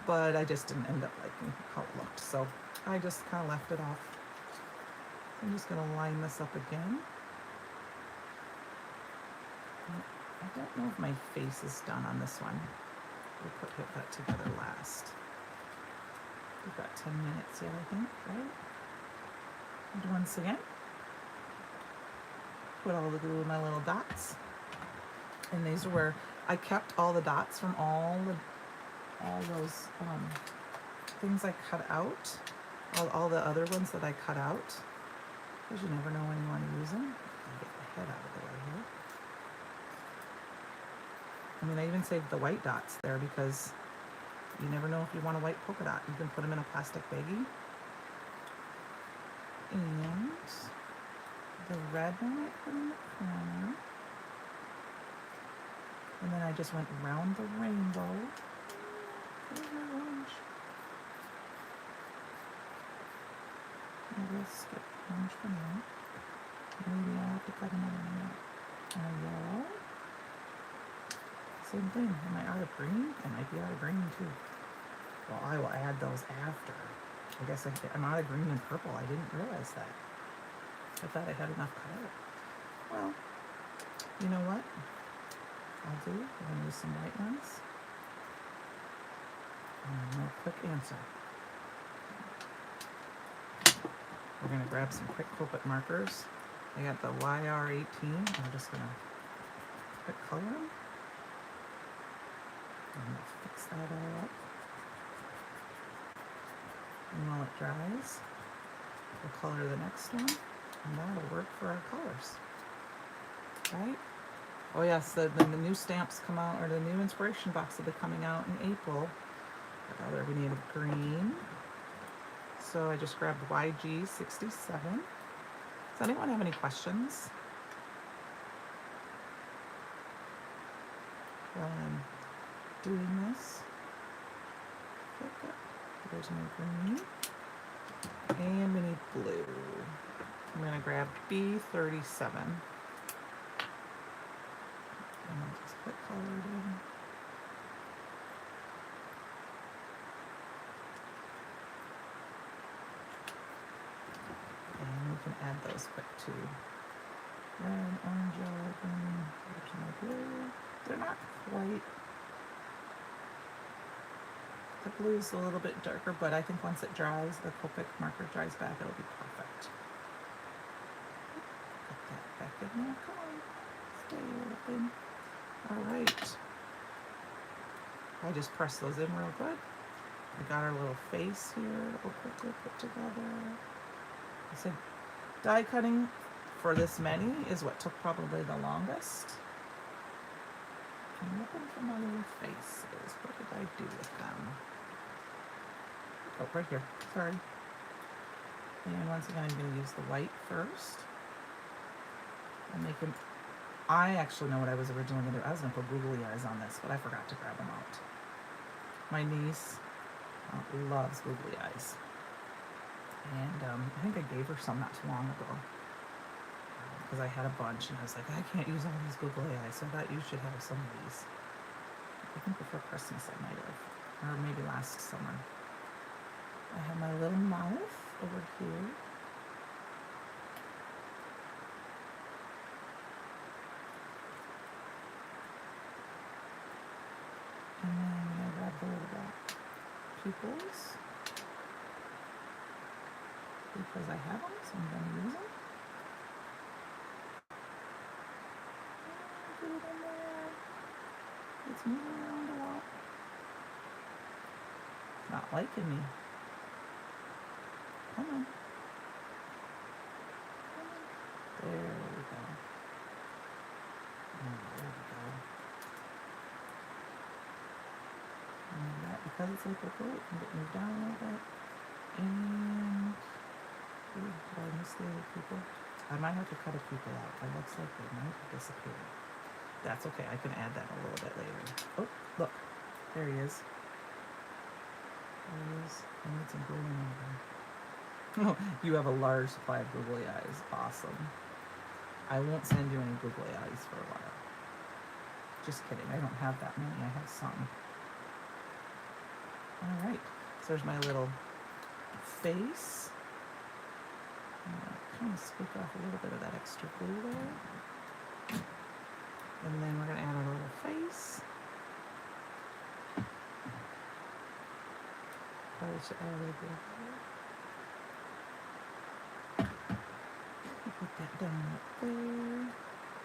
[SPEAKER 1] but I just didn't end up liking how it looked. So I just kind of left it off. I'm just going to line this up again. I don't know if my face is done on this one. We'll put that together last. We've got 10 minutes yet, I think, right? And once again, put all the glue in my little dots. And these are where I kept all the dots from all those things I cut out, all the other ones that I cut out, because you never know when you want to use them. I'll get the head out of the way here. I mean, I even saved the white dots there because you never know if you want a white polka dot. You can put them in a plastic baggie. And the red one I put in the corner. And then I just went around the rainbow. Orange. Maybe I'll skip orange for now. Maybe I'll have to cut another one out. Yellow. Same thing. Am I out of green? I might be out of green too. Well, I will add those after. I guess I'm out of green and purple. I didn't realize that. I thought I had enough cut out. Well, you know what? I'll do. We're going to use some white ones. And a quick answer. We're going to grab some quick Copic markers. I got the YR18. I'm just going to quick color them. I'm going to fix that all up. And while it dries, we'll color the next one. And that'll work for our colors. Right? Oh yes, the new stamps come out, or the new inspiration box will be coming out in April. We need a green. So I just grabbed YG67. Does anyone have any questions? While I'm doing this. There's my green. And we need blue. I'm going to grab B37. And I'll just put color in. And we can add those quick too. Red, orange, yellow, green, there's my blue. They're not quite. The blue's a little bit darker, but I think once it dries, the Copic marker dries back, it'll be perfect. Put that back in there. Come on. Stay open. Alright. I just press those in real good. We got our little face here that we'll quickly put together. I said die cutting for this many is what took probably the longest. I'm looking for my little faces. What did I do with them? Oh, right here. Sorry. And once again, I'm going to use the white first. I'm making. I actually know what I was originally going to do. I was going to put googly eyes on this, but I forgot to grab them out. My niece loves googly eyes. And I think I gave her some not too long ago. because I had a bunch and I was like, I can't use all these Googly Eyes, so I thought you should have some of these. I think before Christmas I might have, or maybe last summer. I have my little mouth over here. And then I'm going to grab the little black pupils because I have them, so I'm going to use them. Get it in there. It's moving around a lot. It's not liking me. Come on. There we go. Oh, there we go. And that, because it's like a boat, it can get moved down a little bit. And ooh, did I miss the other people? I might have to cut a pupil out. It looks like they might have disappeared. That's okay. I can add that a little bit later. Oh, look. There he is. There he is. I need some glue in there. Oh, you have a large supply of Googly Eyes. Awesome. I won't send you any Googly Eyes for a while. Just kidding. I don't have that many. I have some. All right. So there's my little face. Kind of scoop off a little bit of that extra glue there. And then we're going to add our little face. Probably should add a little bit of glue. Put that down up there.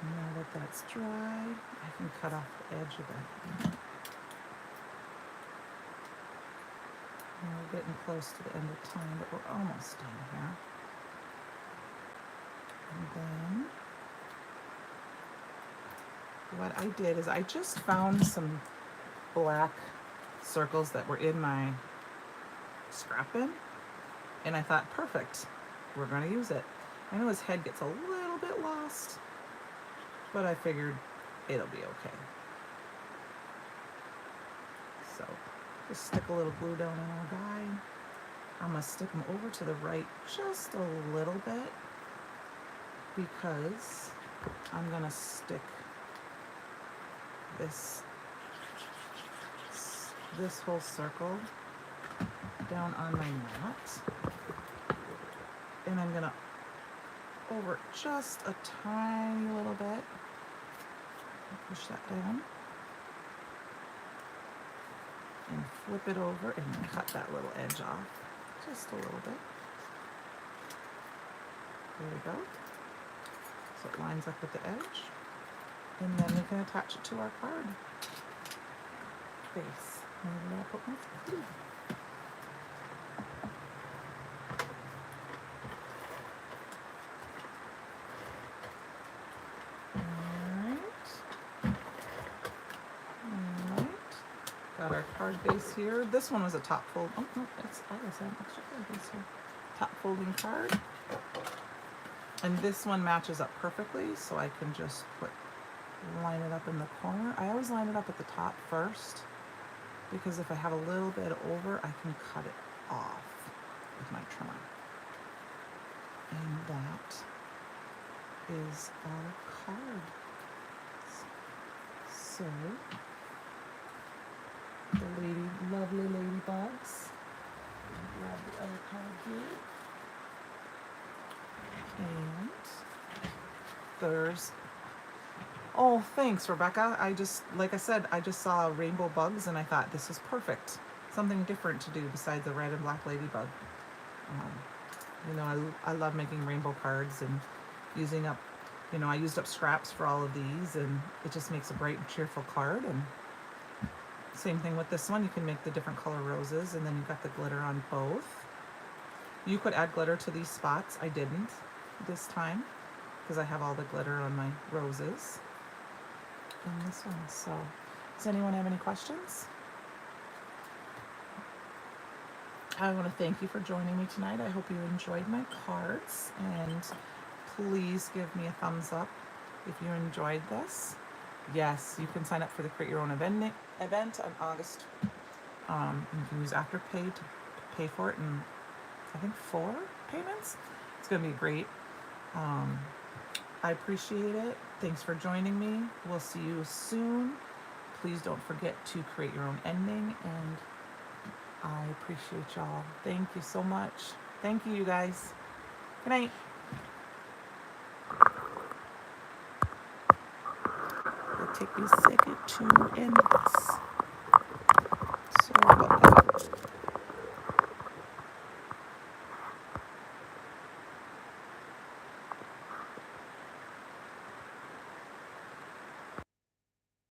[SPEAKER 1] Now that that's dry, I can cut off the edge of that. Now we're getting close to the end of time, but we're almost done here. And then what I did is I just found some black circles that were in my scrap bin, and I thought, perfect, we're going to use it. I know his head gets a little bit lost, but I figured it'll be okay. So just stick a little glue down on our guy. I'm going to stick him over to the right just a little bit because I'm going to stick this whole circle down on my mat, and I'm going to over just a tiny little bit. Push that down and flip it over and cut that little edge off just a little bit. There we go. So it lines up with the edge, and then we can attach it to our card base. Maybe I'll put my glue. Got our card base here. This one was a top fold. Oh no, it's I guess I have an extra card base here. Top folding card. And this one matches up perfectly, so I can just line it up in the corner. I always line it up at the top first, because if I have a little bit over, I can cut it off with my trimmer. And that is our card. So the lovely ladybugs. Grab the other card here. And there's, oh, thanks, Rebecca. Like I said, I just saw rainbow bugs and I thought this is perfect. Something different to do besides the red and black ladybug. You know, I love making rainbow cards and using up, you know, I used up scraps for all of these, and it just makes a bright and cheerful card. And same thing with this one. You can make the different color roses, and then you've got the glitter on both. You could add glitter to these spots. I didn't this time because I have all the glitter on my roses in this one. So does anyone have any questions? I want to thank you for joining me tonight. I hope you enjoyed my cards, and please give me a thumbs up if you enjoyed this. Yes, you can sign up for the Create Your Own event on August. You can use Afterpay to pay for it in, I think, 4 payments. It's going to be great. I appreciate it. Thanks for joining me. We'll see you soon. Please don't forget to create your own ending, and I appreciate y'all. Thank you so much. Thank you, you guys. Good night. It'll take me a second to end this.